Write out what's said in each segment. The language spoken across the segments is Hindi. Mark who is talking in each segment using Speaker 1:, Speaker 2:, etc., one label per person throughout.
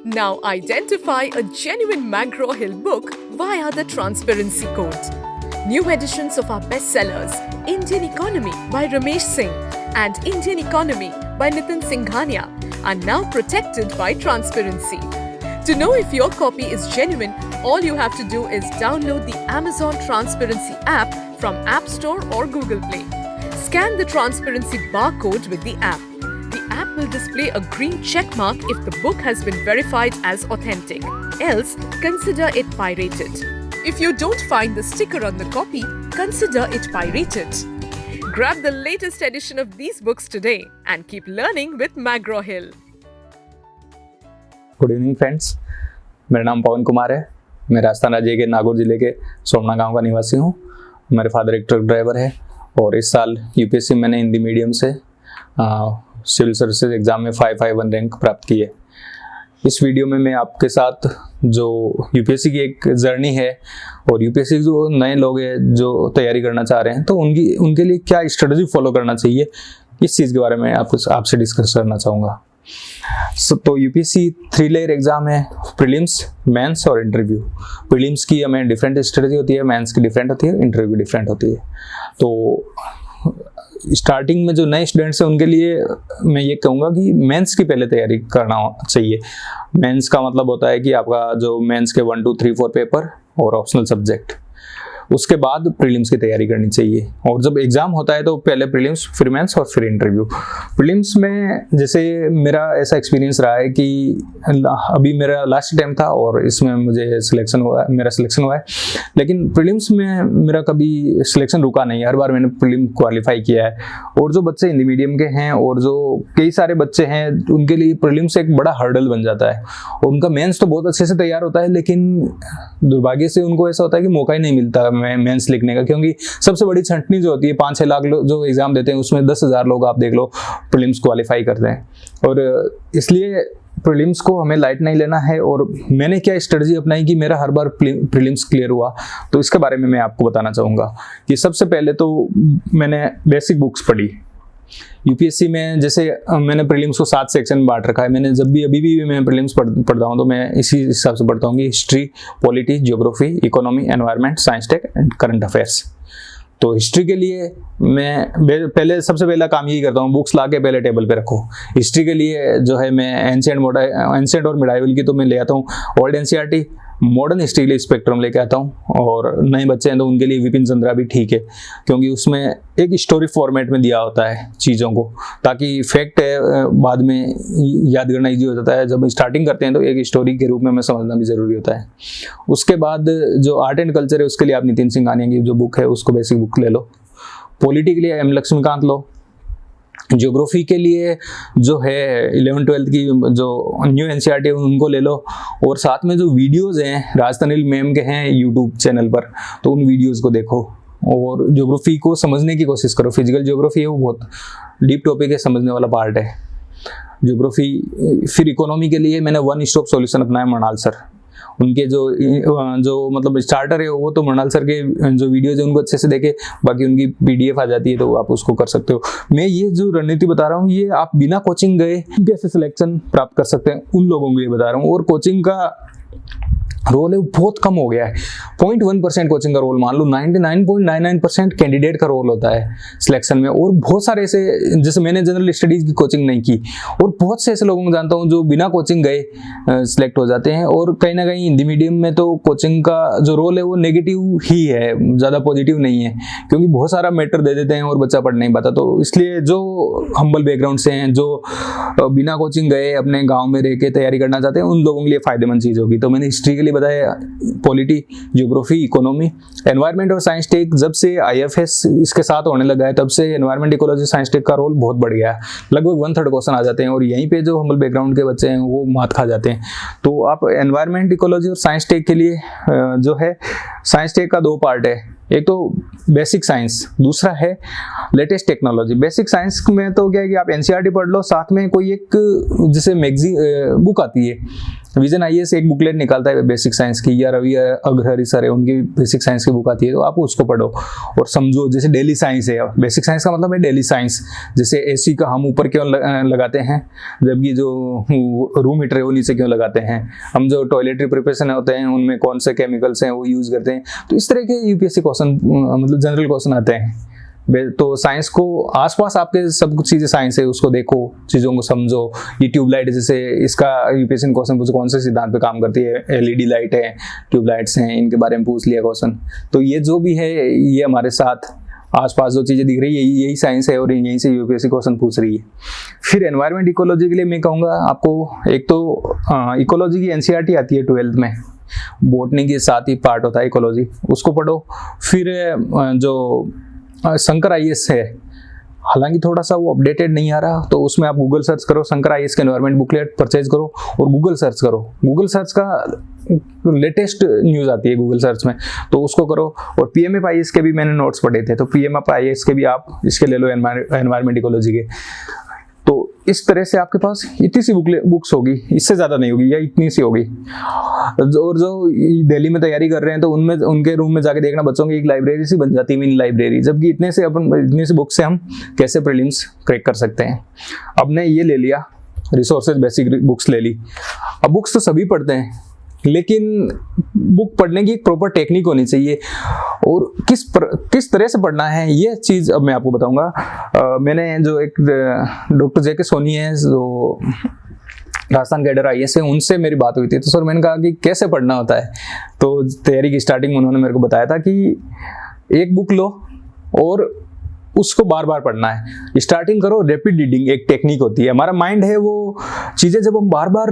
Speaker 1: Now identify a genuine McGraw-Hill book via the Transparency Code. New editions of our bestsellers, Indian Economy by Ramesh Singh and Indian Economy by Nitin Singhania, are now protected by Transparency. To know if your copy is genuine, all you have to do is download the Amazon Transparency app from App Store or Google Play. Scan the Transparency barcode with the app. The app will display a green check mark if the book has been verified as authentic. Else, consider it pirated. If you don't find the sticker on the copy, consider it pirated. Grab the latest edition of these books today and keep learning with McGraw-Hill.
Speaker 2: Good evening friends, मेरा नाम पवन कुमार है। मैं राजस्थान राज्य के नागौर जिले के सोमना गांव का निवासी हूं। मेरे फादर एक ट्रक ड्राइवर है और इस साल यूपीएससी मैंने हिंदी मीडियम से सिविल सर्विसेज एग्ज़ाम में 551 रैंक प्राप्त की है। इस वीडियो में मैं आपके साथ जो यूपीएससी की एक जर्नी है और यूपीएससी जो नए लोग हैं जो तैयारी करना चाह रहे हैं तो उनके लिए क्या स्ट्रेटजी फॉलो करना चाहिए, इस चीज़ के बारे में आपसे डिस्कस करना चाहूँगा। तो यूपीएससी 3 लेयर एग्जाम है, प्रीलिम्स, मेंस और इंटरव्यू। प्रीलिम्स की हमें डिफरेंट स्ट्रेटजी होती है, मेंस की डिफरेंट होती है, इंटरव्यू डिफरेंट होती है। तो स्टार्टिंग में जो नए स्टूडेंट्स हैं उनके लिए मैं ये कहूँगा कि मेंस की पहले तैयारी करना चाहिए। मेंस का मतलब होता है कि आपका जो मेंस के 1, 2, 3, 4 पेपर और ऑप्शनल सब्जेक्ट, उसके बाद प्रीलिम्स की तैयारी करनी चाहिए। और जब एग्जाम होता है तो पहले प्रीलिम्स, फिर मेंस और फिर इंटरव्यू। प्रीलिम्स में जैसे मेरा ऐसा एक्सपीरियंस रहा है कि अभी मेरा लास्ट टाइम था और इसमें मुझे मेरा सिलेक्शन हुआ है, लेकिन प्रीलिम्स में मेरा कभी सिलेक्शन रुका नहीं है। हर बार मैंने प्रीलिम क्वालिफाई किया है। और जो बच्चे हिंदी मीडियम के हैं और जो कई सारे बच्चे हैं उनके लिए प्रीलिम्स एक बड़ा हर्डल बन जाता है। और उनका मेंस तो बहुत अच्छे से तैयार होता है, लेकिन दुर्भाग्य से उनको ऐसा होता है कि मौका ही नहीं मिलता मेंस लिखने का, क्योंकि सबसे बड़ी छंटनी जो होती है 5-6 लाख लोग जो एग्जाम देते हैं उसमें 10,000 लोग आप देख लो प्रीलिम्स क्वालिफाई करते हैं। और इसलिए प्रीलिम्स को हमें लाइट नहीं लेना है। और मैंने क्या स्ट्रेटजी अपनाई कि मेरा हर बार प्रीलिम्स क्लियर हुआ, तो इसके बारे में मैं आपको बताना चाहूँगा। कि सबसे पहले तो मैंने बेसिक बुक्स पढ़ी। यूपीएससी में जैसे मैंने प्रीलिम्स को 7 सेक्शन में बांट रखा है। मैंने जब भी अभी भी मैं प्रीलिम्स पढ़ता हूँ तो मैं इसी हिसाब से पढ़ता हूँ कि history, polity, geography, economy, environment, science tech and current affairs. तो हिस्ट्री के लिए मैं सबसे पहला काम यही करता हूँ, बुक्स ला के पहले टेबल पे रखो। हिस्ट्री के लिए जो है मैं एंशिएंट और मिडाइवल की तो मैं ले आता हूँ। ओल्ड एनसीईआरटी, मॉडर्न हिस्ट्री के लिए स्पेक्ट्रम लेके आता हूँ। और नए बच्चे हैं तो उनके लिए विपिन चंद्रा भी ठीक है, क्योंकि उसमें एक स्टोरी फॉर्मेट में दिया होता है चीज़ों को, ताकि फैक्ट है बाद में याद करना ईजी हो जाता है। जब स्टार्टिंग करते हैं तो एक स्टोरी के रूप में हमें समझना भी ज़रूरी होता है। उसके बाद जो आर्ट एंड कल्चर है उसके लिए आप नितिन सिंघानिया की जो बुक है उसको बेसिक बुक ले लो। पॉलिटी के लिए एम लक्ष्मीकांत लो। ज्योग्राफी के लिए जो है 11-12 की जो न्यू एनसीईआरटी है उनको ले लो। और साथ में जो वीडियोस हैं राजस्थानी मैम के हैं यूट्यूब चैनल पर, तो उन वीडियोस को देखो और ज्योग्राफी को समझने की कोशिश करो। फिजिकल ज्योग्राफी है वो बहुत डीप टॉपिक है, समझने वाला पार्ट है ज्योग्राफी। फिर इकोनॉमी के लिए मैंने वन स्टॉप सॉल्यूशन अपनाया, मृणाल सर। उनके जो मतलब स्टार्टर है वो तो मृणाल सर के जो वीडियोज है उनको अच्छे से देखे, बाकी उनकी पीडीएफ आ जाती है तो आप उसको कर सकते हो। मैं ये जो रणनीति बता रहा हूँ ये आप बिना कोचिंग गए कैसे सिलेक्शन प्राप्त कर सकते हैं उन लोगों के लिए बता रहा हूँ। और कोचिंग का रोल है बहुत कम हो गया है, 0.1% कोचिंग का रोल मान लो, 99.99% कैंडिडेट का रोल होता है सिलेक्शन में। और बहुत सारे ऐसे, जैसे मैंने जनरल स्टडीज़ की कोचिंग नहीं की और बहुत से ऐसे लोगों को जानता हूँ जो बिना कोचिंग गए सिलेक्ट हो जाते हैं। और कहीं ना कहीं हिंदी मीडियम में तो कोचिंग का जो रोल है वो नेगेटिव ही है, ज़्यादा पॉजिटिव नहीं है, क्योंकि बहुत सारा मैटर दे देते हैं और बच्चा पढ़ नहीं पाता। तो इसलिए जो हम्बल बैकग्राउंड से हैं, जो बिना कोचिंग गए अपने गाँव में रह के तैयारी करना चाहते हैं, उन लोगों के लिए फ़ायदेमंद चीज़ होगी। तो मैंने हिस्ट्री के लिए बताया, पॉलिटी, ज्योग्राफी, इकोनॉमी, एनवायरनमेंट और साइंस टेक। जब से आईएफएस इसके साथ होने लगा है तब से एनवायरनमेंट, इकोलॉजी, साइंस टेक का रोल बहुत बढ़ गया है। लगभग 1/3 क्वेश्चन आ जाते हैं और यहीं पे जो हम्बल बैकग्राउंड के बच्चे हैं वो मात खा जाते हैं। तो आप एनवायरनमेंट, इकोलॉजी और साइंस टेक के लिए जो है साइंस टेक का 2 पार्ट है, एक तो बेसिक साइंस, दूसरा है लेटेस्ट टेक्नोलॉजी। बेसिक साइंस में तो क्या है कि आप एनसीईआरटी पढ़ लो, साथ में कोई एक जैसे मैगजीन बुक आती है विजन आईएएस एक बुकलेट निकालता है बेसिक साइंस की, या रवि अग्रहरि सर है, उनकी बेसिक साइंस की बुक आती है, तो आप उसको पढ़ो और समझो। जैसे डेली साइंस है, बेसिक साइंस का मतलब है डेली साइंस। जैसे एसी का हम ऊपर क्यों लगाते हैं, जबकि जो रूम हीटर है वो नीचे क्यों लगाते हैं, हम जो टॉयलेटरी प्रिपरेशन होते हैं उनमें कौन से केमिकल्स हैं वो यूज करते हैं। तो इस तरह के यूपीएससी क्वेश्चन मतलब जनरल क्वेश्चन आते हैं। तो साइंस को आसपास आपके सब कुछ चीजें साइंस है, उसको देखो, चीजों को समझो। ये ट्यूबलाइट जैसे इसका यूपीएससी क्वेश्चन पूछो कौन से सिद्धांत पे काम करती है, एलईडी लाइट है, ट्यूबलाइट्स हैं, इनके बारे में पूछ लिया क्वेश्चन। तो ये जो भी है ये हमारे साथ आसपास जो चीजें दिख रही है यही साइंस है और यहीं से यूपीएससी क्वेश्चन पूछ रही है। फिर एनवायरमेंट इकोलॉजी के लिए मैं कहूँगा आपको, एक तो इकोलॉजी की एनसीईआरटी आती है 12th में, बॉटनी के साथ ही पार्ट होता है इकोलॉजी, उसको पढ़ो। फिर जो शंकर आईएएस है, हालांकि थोड़ा सा वो अपडेटेड नहीं आ रहा, तो उसमें आप गूगल सर्च करो, शंकर आईएएस के एनवायरमेंट बुकलेट परचेज करो और गूगल सर्च करो। गूगल सर्च का लेटेस्ट न्यूज़ आती है गूगल सर्च में, तो उसको करो। और पीएमएफ आईएएस के भी मैंने नोट्स पढ़े थे, तो पीएमएफ आईएएस के भी आप इसके ले लो, एनवायरमेंट इकोलॉजी के। तो इस तरह से आपके पास इतनी सी बुक्स होगी, इससे ज़्यादा नहीं होगी, या इतनी सी होगी। और जो दिल्ली में तैयारी कर रहे हैं तो उनमें उनके रूम में जाके देखना, बच्चों की एक लाइब्रेरी सी बन जाती है, मिनी लाइब्रेरी। जबकि इतने से बुक से हम कैसे प्रीलिम्स क्रैक कर सकते हैं। अब ने ये ले लिया, रिसोर्सेज बेसिक बुक्स ले ली। अब बुक्स तो सभी पढ़ते हैं, लेकिन बुक पढ़ने की एक प्रॉपर टेक्निक होनी चाहिए, और किस तरह से पढ़ना है ये चीज़ अब मैं आपको बताऊंगा। मैंने जो एक डॉक्टर जेके सोनी है जो राजस्थान कैडर आईएएस है, उनसे मेरी बात हुई थी। तो सर मैंने कहा कि कैसे पढ़ना होता है, तो तैयारी की स्टार्टिंग में उन्होंने मेरे को बताया था कि एक बुक लो और उसको बार बार पढ़ना है। स्टार्टिंग करो, रैपिड रीडिंग एक टेक्निक होती है। हमारा माइंड है वो चीज़ें जब हम बार बार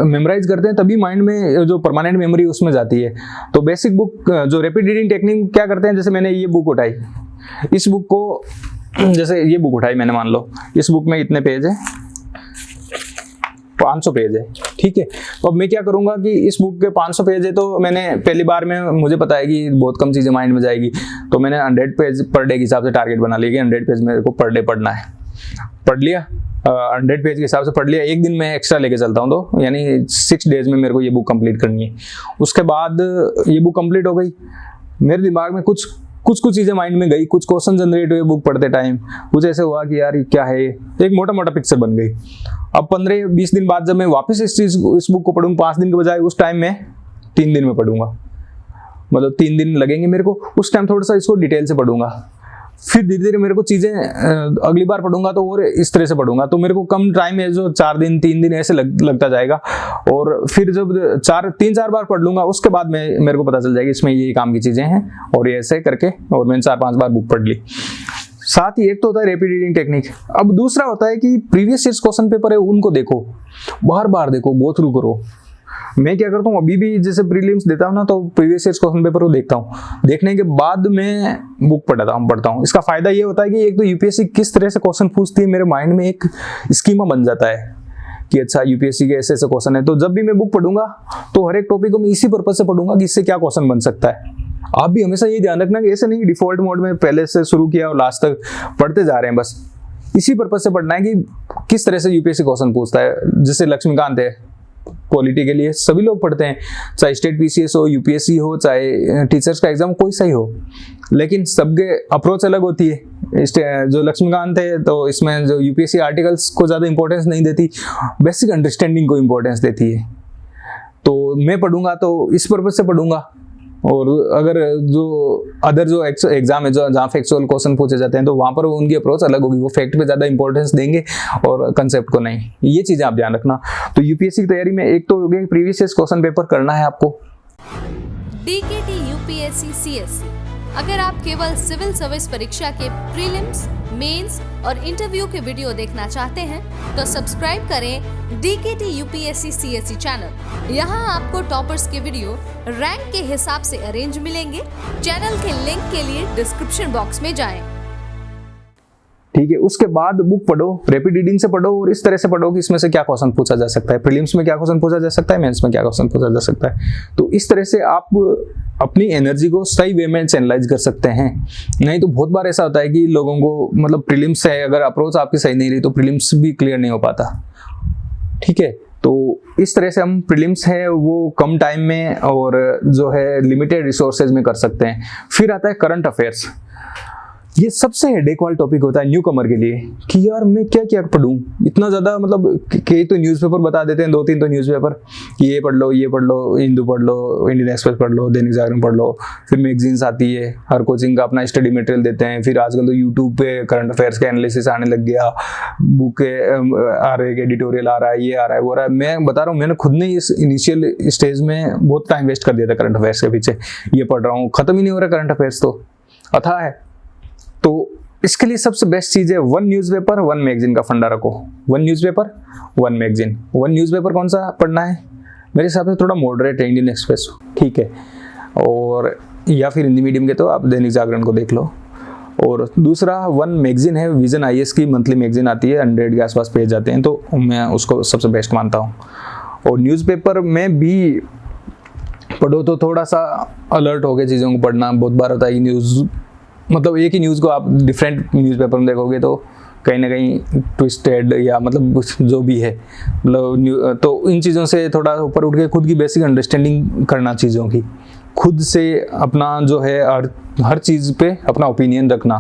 Speaker 2: मेमोराइज करते हैं तभी माइंड में जो परमानेंट मेमोरी उसमें जाती है। तो बेसिक बुक जो रैपिड रीडिंग टेक्निक क्या करते हैं, जैसे मैंने ये बुक उठाई, इस बुक को जैसे ये बुक उठाई मैंने, मान लो इस बुक में इतने पेज है, 500 पेज है, ठीक है। तो अब मैं क्या करूंगा कि इस बुक के 500 पेज है, तो मैंने पहली बार में मुझे पता है कि बहुत कम चीज़ें माइंड में जाएगी, तो मैंने 100 पेज पर डे के हिसाब से टारगेट बना लिया कि 100 पेज मेरे को पर डे पढ़ना है। पढ़ लिया, 100 पेज के हिसाब से पढ़ लिया। एक दिन मैं एक्स्ट्रा लेके चलता हूँ, तो यानी 6 डेज में मेरे को ये बुक कंप्लीट करनी है। उसके बाद ये बुक कंप्लीट हो गई, मेरे दिमाग में कुछ चीज़ें माइंड में गई, कुछ क्वेश्चन जनरेट हुए बुक पढ़ते टाइम, कुछ ऐसे हुआ कि यार क्या है, एक मोटा मोटा पिक्चर बन गई। अब 15-20 दिन बाद जब मैं वापस इस बुक को पढ़ूँ, 5 दिन के बजाय उस टाइम में 3 दिन में पढ़ूंगा, मतलब 3 दिन लगेंगे मेरे को। उस टाइम थोड़ा सा इसको डिटेल से पढ़ूंगा, फिर धीरे धीरे मेरे को चीज़ें अगली बार पढ़ूंगा तो और इस तरह से पढ़ूंगा, तो मेरे को कम टाइम है जो 4 दिन 3 दिन ऐसे लगता जाएगा। और फिर जब 3-4 बार पढ़ लूंगा, उसके बाद मेरे को पता चल जाएगी इसमें ये काम की चीज़ें हैं, और ये ऐसे करके और मैंने 4-5 बार बुक पढ़ ली। साथ ही एक तो होता है रैपिड रीडिंग टेक्निक। अब दूसरा होता है कि प्रीवियस ईयर्स क्वेश्चन पेपर है उनको देखो, बार बार देखो, गो थ्रू करो। मैं क्या करता हूँ, अभी भी जैसे प्रीलिम्स देता हूँ ना, तो प्रीवियस ईयर्स क्वेश्चन पेपर को देखता हूँ, देखने के बाद मैं बुक पढ़ता हूँ। इसका फायदा ये होता है कि एक तो यूपीएससी किस तरह से क्वेश्चन पूछती है, मेरे माइंड में एक स्कीमा बन जाता है कि अच्छा यूपीएससी के ऐसे क्वेश्चन है। तो जब भी मैं बुक पढ़ूंगा तो हर एक टॉपिक को मैं इसी पर्पज से पढ़ूंगा कि इससे क्या क्वेश्चन बन सकता है। आप भी हमेशा ये ध्यान रखना कि ऐसे नहीं डिफॉल्ट मोड में पहले से शुरू किया और लास्ट तक पढ़ते जा रहे हैं, बस इसी पर्पज से पढ़ना है कि किस तरह से यूपीएससी क्वेश्चन पूछता है। जैसे लक्ष्मीकांत है, पॉलिटी के लिए सभी लोग पढ़ते हैं, चाहे स्टेट पीसीएस हो, यूपीएससी हो, चाहे टीचर्स का एग्जाम कोई सा ही हो, लेकिन सबके अप्रोच अलग होती है। जो लक्ष्मीकांत है तो इसमें जो यूपीएससी आर्टिकल्स को ज़्यादा इंपॉर्टेंस नहीं देती, बेसिक अंडरस्टैंडिंग को इंपॉर्टेंस देती है। तो मैं पढ़ूंगा तो इस पर्पज से पढ़ूंगा। और अगर जो अदर जो एग्जाम है जहाँ फैक्चुअल क्वेश्चन पूछे जाते हैं तो वहाँ पर उनकी अप्रोच अलग होगी, वो फैक्ट पे ज़्यादा इंपॉर्टेंस देंगे और कंसेप्ट को नहीं। ये चीज़ें आप ध्यान रखना। तो यूपीएससी की तैयारी में एक तो हो गया प्रीवियस ईयर क्वेश्चन पेपर करना है आपको।
Speaker 3: डीकेटी यूपीएससी सीएससी, अगर आप केवल सिविल सर्विस परीक्षा के प्रीलिम्स, मेंस और इंटरव्यू के वीडियो देखना चाहते हैं तो सब्सक्राइब करें डीकेटी यूपीएससी सीएससी चैनल। यहाँ आपको टॉपर्स के वीडियो रैंक के हिसाब से अरेंज मिलेंगे। चैनल के लिंक के लिए डिस्क्रिप्शन बॉक्स में जाएं।
Speaker 2: ठीक है, उसके बाद बुक पढ़ो, रैपिड रीडिंग से पढ़ो और इस तरह से पढ़ो कि इसमें से क्या क्वेश्चन पूछा जा सकता है, प्रीलिम्स में क्या क्वेश्चन पूछा जा सकता है, मेंस में क्या क्वेश्चन पूछा जा सकता है। तो इस तरह से आप अपनी एनर्जी को सही वे में चैनलाइज कर सकते हैं। नहीं तो बहुत बार ऐसा होता है कि लोगों को मतलब प्रीलिम्स है, अगर अप्रोच आपकी सही नहीं रही तो प्रीलिम्स भी क्लियर नहीं हो पाता। ठीक है, तो इस तरह से हम प्रीलिम्स है वो कम टाइम में और जो है लिमिटेड रिसोर्सेज में कर सकते हैं। फिर आता है करंट अफेयर्स। ये सबसे हेडेक वाला टॉपिक होता है न्यू कमर के लिए कि यार मैं क्या क्या पढ़ूं, इतना ज़्यादा, मतलब कई तो न्यूज़पेपर बता देते हैं, 2-3 तो न्यूज़पेपर, ये पढ़ लो, हिंदू पढ़ लो, इंडियन एक्सप्रेस पढ़ लो, दैनिक जागरण पढ़ लो। फिर मैगजीन्स आती है, हर कोचिंग का अपना स्टडी मटेरियल देते हैं। फिर आजकल तो यूट्यूब पे करंट अफेयर्स के एनालिसिस आने लग गया, बुक के आ रहे हैं, एडिटोरियल आ रहा है, ये आ रहा है, वो आ रहा है। मैं बता रहा हूँ, मैंने खुद ने इस इनिशियल स्टेज में बहुत टाइम वेस्ट कर दिया था करंट अफेयर्स के पीछे। ये पढ़ रहा हूँ, खत्म ही नहीं हो रहा करंट अफेयर्स, तो अथाह है। तो इसके लिए सबसे बेस्ट चीज़ है 1 न्यूज़पेपर 1 मैगजीन का फंडा रखो। 1 न्यूज़पेपर 1 मैगजीन। 1 न्यूज़पेपर कौन सा पढ़ना है? मेरे हिसाब से थोड़ा मॉडरेट है, इंडियन एक्सप्रेस, ठीक है, और या फिर हिंदी मीडियम के तो आप दैनिक जागरण को देख लो। और दूसरा 1 मैगजीन है विजन IAS की, मंथली मैगजीन आती है, 100 के आसपास पेज जाते हैं, तो मैं उसको सबसे बेस्ट मानता हूँ। और न्यूज़पेपर में भी पढ़ो तो थोड़ा सा अलर्ट हो गए चीज़ों को पढ़ना। बहुत बार होता है कि न्यूज़, मतलब एक ही न्यूज़ को आप डिफरेंट न्यूज़पेपर में देखोगे तो कहीं ना कहीं ट्विस्टेड या मतलब जो भी है, मतलब तो इन चीज़ों से थोड़ा ऊपर उठ के खुद की बेसिक अंडरस्टैंडिंग करना चीज़ों की, खुद से अपना जो है हर चीज़ पे अपना ओपिनियन रखना,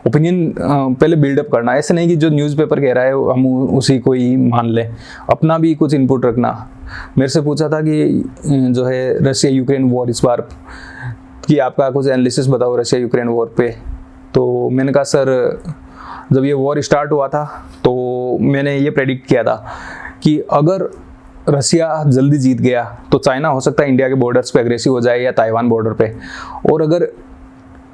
Speaker 2: ओपिनियन पहले बिल्डअप करना। ऐसे नहीं कि जो न्यूज़पेपर कह रहा है हम उसी को ही मान लें, अपना भी कुछ इनपुट रखना। मेरे से पूछा था कि जो है रशिया यूक्रेन वॉर इस बार कि आपका कुछ एनालिसिस बताओ रशिया यूक्रेन वॉर पे। तो मैंने कहा सर, जब ये वॉर स्टार्ट हुआ था तो मैंने ये प्रेडिक्ट किया था कि अगर रशिया जल्दी जीत गया तो चाइना हो सकता है इंडिया के बॉर्डर्स पे एग्रेसिव हो जाए या ताइवान बॉर्डर पे, और अगर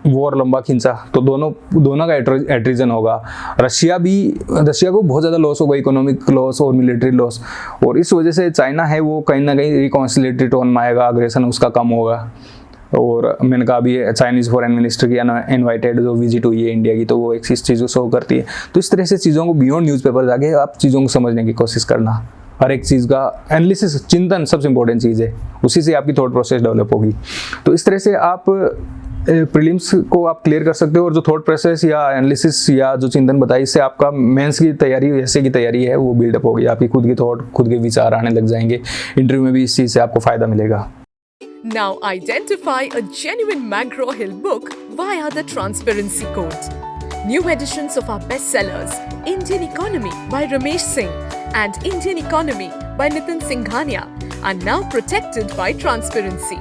Speaker 2: वॉर लंबा खींचा तो दोनों का एट्रिजन होगा। रशिया को बहुत ज़्यादा लॉस होगा, इकोनॉमिक लॉस और मिलिट्री लॉस, और इस वजह से चाइना है वो कहीं ना कहीं रिकॉन्सिलेटरी टोन में आएगा, अग्रेशन उसका कम होगा। और मैंने कहा अभी चाइनीज़ फॉरेन मिनिस्टर की इनवाइटेड जो विजिट हुई है इंडिया की, तो वो एक इस चीज़ को शो करती है। तो इस तरह से चीज़ों को बियॉन्ड न्यूज़पेपर जाके आप चीज़ों को समझने की कोशिश करना, हर एक चीज़ का एनालिसिस, चिंतन सबसे इंपॉर्टेंट चीज़ है, उसी से आपकी थॉट प्रोसेस डेवलप होगी। तो इस तरह से आप प्रीलिम्स को आप क्लियर कर सकते हो, और जो थॉट प्रोसेस या एनालिसिस या जो चिंतन बताई, इससे आपका मेंस की तैयारी, ऐसे की तैयारी है वो बिल्डअप होगी, आपकी खुद की थॉट, खुद के विचार आने लग जाएंगे। इंटरव्यू में भी इस चीज़ से आपको फ़ायदा मिलेगा।
Speaker 1: Now identify a genuine McGraw-Hill book via the Transparency Code. New editions of our bestsellers Indian Economy by Ramesh Singh and Indian Economy by Nitin Singhania are now protected by Transparency.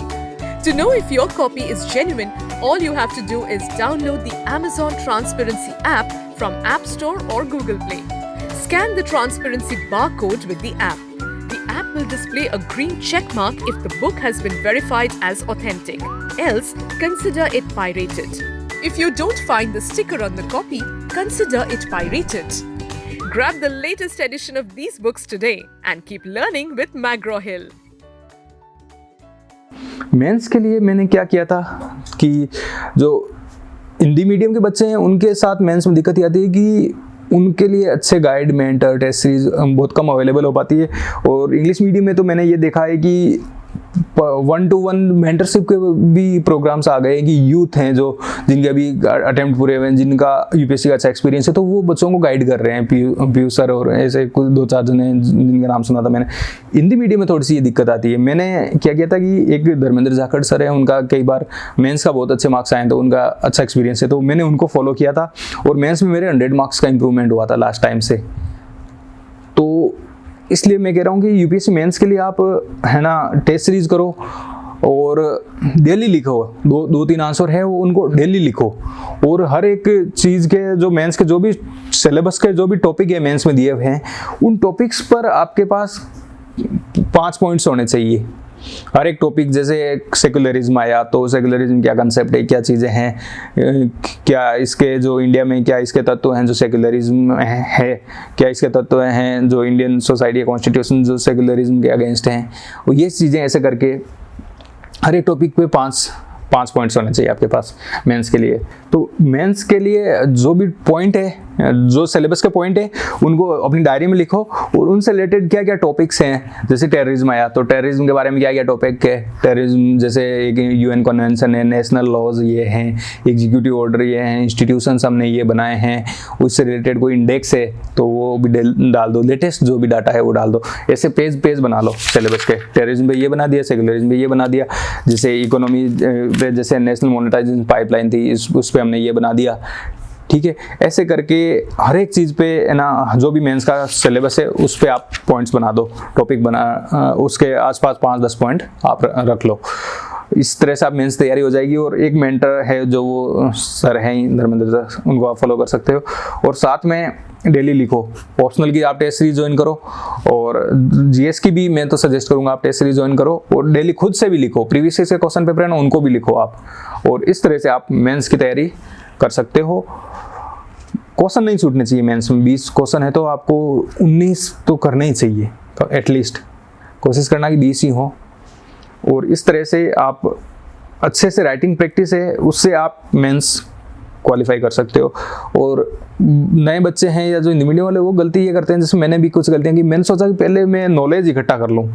Speaker 1: To know if your copy is genuine, all you have to do is download the Amazon Transparency app from App Store or Google Play. Scan the Transparency barcode with the app. The app will display a green check mark if the book has been verified as authentic. Else, consider it pirated. If you don't find the sticker on the copy, consider it pirated. Grab the latest edition of these books today and keep learning with McGraw-Hill.
Speaker 2: Mains के लिए मैंने क्या किया था कि जो हिंदी मीडियम के बच्चे हैं उनके साथ मेंस में दिक्कत ये आती है कि उनके लिए अच्छे गाइड, मेंटर, टेस्ट सीरीज बहुत कम अवेलेबल हो पाती है। और इंग्लिश मीडियम में तो मैंने ये देखा है कि 1-to-1 मेंटरशिप के भी प्रोग्राम्स आ गए कि यूथ हैं जो जिनके अभी अटेम्प्ट पूरे हुए हैं, जिनका यूपीएससी का अच्छा एक्सपीरियंस है, तो वो बच्चों को गाइड कर रहे हैं, पीयू सर और ऐसे कुछ 2-4 जन हैं जिनका नाम सुना था मैंने। हिंदी मीडियम में थोड़ी सी ये दिक्कत आती है। मैंने क्या किया था कि एक धर्मेंद्र जाखड़ सर है, उनका कई बार मेंस का बहुत अच्छे मार्क्स आए, तो उनका अच्छा एक्सपीरियंस है, तो मैंने उनको फॉलो किया था और मेंस में मेरे 100 मार्क्स का इंप्रूवमेंट हुआ था लास्ट टाइम से। तो इसलिए मैं कह रहा हूँ कि यूपीएससी मेंस के लिए आप है ना टेस्ट सीरीज करो और डेली लिखो, 2-3 आंसर है वो उनको डेली लिखो, और हर एक चीज़ के जो मेंस के जो भी सिलेबस के जो भी टॉपिक है मेंस में दिए हुए हैं, उन टॉपिक्स पर आपके पास 5 पॉइंट्स होने चाहिए। हर एक टॉपिक, जैसे सेकुलरिज्म आया तो सेकुलरिज्म क्या कंसेप्ट है, क्या चीज़ें हैं, क्या इसके जो इंडिया में क्या इसके तत्व हैं जो सेकुलरिज्म है, क्या इसके तत्व हैं जो इंडियन सोसाइटी कॉन्स्टिट्यूशन जो सेकुलरिज्म के अगेंस्ट हैं, और ये चीज़ें ऐसे करके हर एक टॉपिक पे 5 पॉइंट्स होने चाहिए आपके पास मेंस के लिए। तो मेंस के लिए जो भी पॉइंट है जो सिलेबस के पॉइंट है उनको अपनी डायरी में लिखो और उनसे रिलेटेड क्या क्या टॉपिक्स हैं। जैसे टेररिज्म आया तो टेररिज्म के बारे में क्या क्या टॉपिक है, टेररिज्म जैसे एक UN कन्वेंशन है, नेशनल लॉज ये हैं, एग्जीक्यूटिव ऑर्डर ये हैं, इंस्टीट्यूशंस हमने ये बनाए हैं, उससे रिलेटेड कोई इंडेक्स है तो वो भी डाल दो, लेटेस्ट जो भी डाटा है वो डाल दो। ऐसे पेज बना लो सिलेबस के, टेररिज्म पे ये बना दिया, सेकुलरिज्म पे ये बना दिया, जैसे इकोनॉमी पे जैसे नेशनल मोनेटाइजेशन पाइपलाइन थी उस पर हमने ये बना दिया। ठीक है, ऐसे करके हर एक चीज़ पे है ना, जो भी मेंस का सिलेबस है उस पे आप पॉइंट्स बना दो, टॉपिक बना उसके आसपास 5-10 पॉइंट आप रख लो। इस तरह से आप मेंस तैयारी हो जाएगी। और एक मेंटर है जो वो सर हैं धर्मेंद्र सर, उनको आप फॉलो कर सकते हो। और साथ में डेली लिखो, ऑप्शनल की आप टेस्ट सीरीज ज्वाइन करो और GS की भी मैं तो सजेस्ट करूंगा आप टेस्ट सीरीज ज्वाइन करो और डेली खुद से भी लिखो, प्रीवियस ईयर के क्वेश्चन पेपर है ना उनको भी लिखो आप, और इस तरह से आप मेंस की तैयारी कर सकते हो। क्वेश्चन नहीं छूटने चाहिए मेंस में, 20 क्वेश्चन है तो आपको 19 तो करने ही चाहिए, तो एटलीस्ट कोशिश करना कि 20 ही हो। और इस तरह से आप अच्छे से राइटिंग प्रैक्टिस है उससे आप मेंस क्वालिफाई कर सकते हो। और नए बच्चे हैं या जो हिंदी मीडियम वाले वो गलती ये करते हैं, जैसे मैंने भी कुछ गलतियां की, मैंने सोचा कि पहले मैं नॉलेज इकट्ठा कर लूँ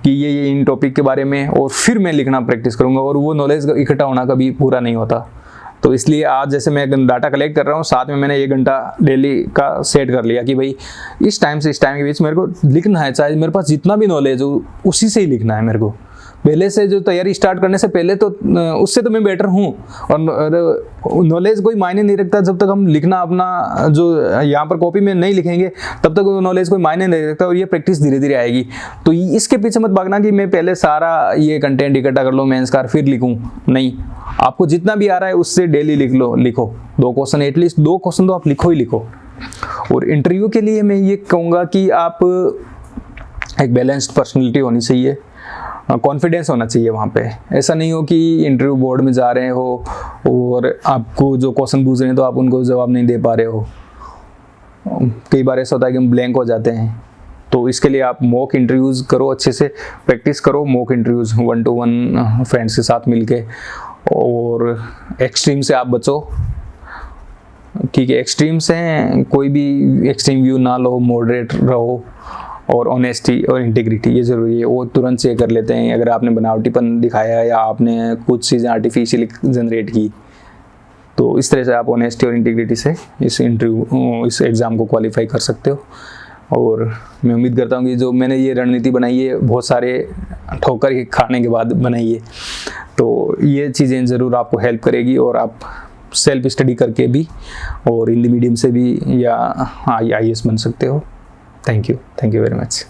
Speaker 2: कि ये इन टॉपिक के बारे में और फिर मैं लिखना प्रैक्टिस करूँगा, और वो नॉलेज इकट्ठा होना कभी पूरा नहीं होता। तो इसलिए आज जैसे मैं डाटा कलेक्ट कर रहा हूँ, साथ में मैंने 1 घंटा डेली का सेट कर लिया कि भाई इस टाइम से इस टाइम के बीच मेरे को लिखना है, चाहे मेरे पास जितना भी नॉलेज हो उसी से ही लिखना है मेरे को। पहले से जो तैयारी स्टार्ट करने से पहले तो उससे तो मैं बेटर हूँ, और नॉलेज कोई मायने नहीं रखता जब तक हम लिखना अपना जो यहाँ पर कॉपी में नहीं लिखेंगे तब तक वो नॉलेज कोई मायने नहीं रखता, और ये प्रैक्टिस धीरे धीरे आएगी। तो इसके पीछे मत भागना कि मैं पहले सारा ये कंटेंट इकट्ठा कर लूँ मेंस का फिर लिखूँ, नहीं, आपको जितना भी आ रहा है उससे डेली लिखो 2 क्वेश्चन, एटलीस्ट 2 क्वेश्चन तो आप लिखो ही लिखो। और इंटरव्यू के लिए मैं ये कहूँगा कि आप एक बैलेंस्ड पर्सनैलिटी होनी चाहिए, कॉन्फिडेंस होना चाहिए वहाँ पे। ऐसा नहीं हो कि इंटरव्यू बोर्ड में जा रहे हो और आपको जो क्वेश्चन पूछ रहे हैं तो आप उनको जवाब नहीं दे पा रहे हो। कई बार ऐसा होता है कि हम ब्लैंक हो जाते हैं, तो इसके लिए आप मॉक इंटरव्यूज़ करो, अच्छे से प्रैक्टिस करो मॉक इंटरव्यूज़ 1-to-1 फ्रेंड्स के साथ मिलके। और एक्सट्रीम से आप बचो, ठीक है, एक्सट्रीम से कोई भी एक्सट्रीम व्यू ना लो, मॉडरेट रहो, और ऑनेस्टी और इंटीग्रिटी ये ज़रूरी है। वो तुरंत चेक कर लेते हैं अगर आपने बनावटीपन दिखाया या आपने कुछ चीज़ें आर्टिफिशियल जनरेट की। तो इस तरह से आप ऑनेस्टी और इंटीग्रिटी से इस एग्ज़ाम को क्वालिफाई कर सकते हो। और मैं उम्मीद करता हूँ कि जो मैंने ये रणनीति बनाई है बहुत सारे ठोकर के खाने के बाद बनाई है, तो ये चीज़ें ज़रूर आपको हेल्प करेगी और आप सेल्फ स्टडी करके भी और हिंदी मीडियम से भी या IAS बन सकते हो। Thank you very much.